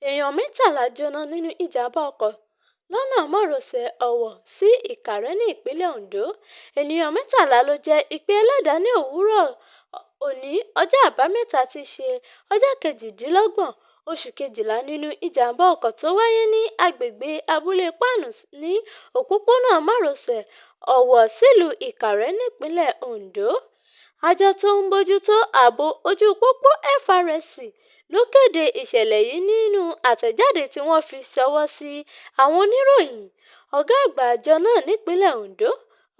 èèyàn mẹ́tàlá jóná nínú ìjàmbá ọkọ̀ lọ́nà márosẹ̀ Ọ̀wọ̀ sí Ìkàrẹ́ ní ìpínlẹ̀ Ondo. Ènìyàn mẹ́tàlá ló jẹ́ ìpè ẹlẹ́dàá ní òwúrọ̀ òní ọjọ́ Àbámẹ́ta tí í ṣe ọjọ́ 28 oṣù Kejìlá nínú ìjàmbá ọkọ̀ tó wáyé ní agbègbè Abúlé Páànù ní òpópónà márosẹ̀ Ọ̀wọ̀ sílùú Ìkàrẹ́ nípínlẹ̀ Ondo. Àjọ tó ń bójútó ààbò ojú pópó FRSC ló kéde ìṣẹ̀lẹ̀ yìí nínú àtẹ̀jáde tí wọ́n fi ṣọwọ́ sí àwọn oníròyìn. Ọ̀gá àgbà àjọ náà nípínlẹ̀ Ondo,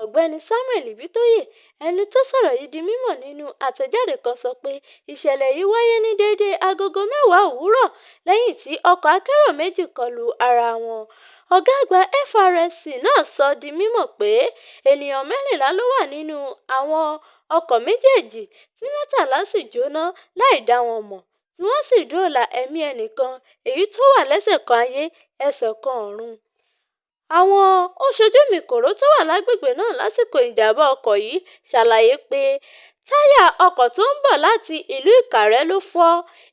Ọ̀gbẹ́ni Samuel Ibitoye, ẹni tó sọ̀rọ̀ yìí di mímọ̀ nínú àtẹ̀jáde kan sọ pé ìṣẹ̀lẹ̀ yìí wáyé ní déédéé agogo 10 òwúrọ̀ lẹ́yìn tí ọkọ̀ akérò méjì kọlu ara wọn. Ọ̀gá àgbà FRSC náà sọ di mímọ̀ pé ènìyàn 14 ló wà nínú àwọn ọkọ̀ méjèèjì tí 13 sì jóná láì dá wọn mọ̀, tí wọ́n sì dóòlà ẹ̀mí ẹnìkan, èyí tó wà lẹ́sẹ̀ kan ayé ẹsẹ̀ kan ọ̀run. Àwọn oṣojúmìkòró tó wà lágbègbè náà lásìkò ìjàmbá ọkọ̀ yìí ṣàlàyé pé táyà ọkọ̀ tó ń bọ̀ láti ìlú Ìkàrẹ́ ló fọ́,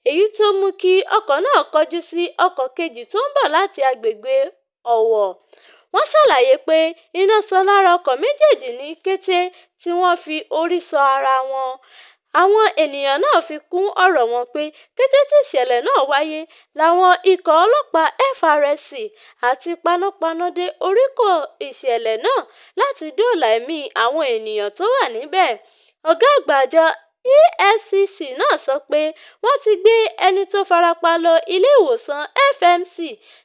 èyí tó mú kí ọkọ̀ náà kọjú sí ọkọ̀ kejì tó ń bọ̀ láti agbègbè Ọ̀wọ̀. Wọ́n ṣàlàyé pé iná sọ lára ọkọ̀ méjèèjì ní kété tí wọ́n fi orí sọ ara wọn. Àwọn ènìyàn náà fi kún ọ̀rọ̀ wọn pé kété tí ìṣẹ̀lẹ̀ náà wáyé làwọn ikọ̀ ọlọ́pàá FRSC àti panápaná dé oríkò ìṣẹ̀lẹ̀ náà láti dóòlà ẹ̀mí àwọn ènìyàn tó wà níbẹ̀. Ọ̀gá àgbà àjọ EFCC náà sọ pé wọ́n ti gbé ẹni tó farapa lọ ilé ìwòsàn FMC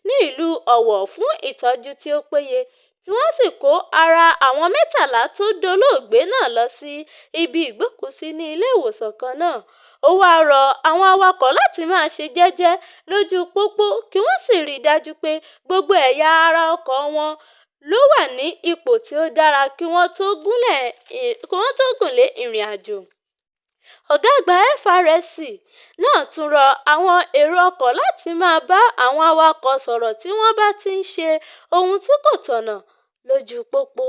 ní ìlú Ọ̀wọ̀ fún ìtọ́jú tí ó péye, tí wọ́n sì kó ara àwọn 13 tó dolóògbé náà lọ sí ibi ìgbókùúsí ní ilé ìwòsàn kan náà. Ó wáá rọ àwọn awakọ̀ láti máa ṣe jẹ́jẹ́ lójú pópó kí wọ́n sì rí i dájú pé gbogbo ẹ̀yà ara ọkọ̀ wọn ló wà ní ipò tí ó dára kí wọ́n tó gùnlé ìrìnàjò. Ọ̀gá àgbà FRSC náà tún rọ àwọn èrò ọkọ̀ láti máa bá àwọn awakọ̀ sọ̀rọ̀ tí wọ́n bá ti ń ṣe ohun tí kò tọ̀nà lójú pópó.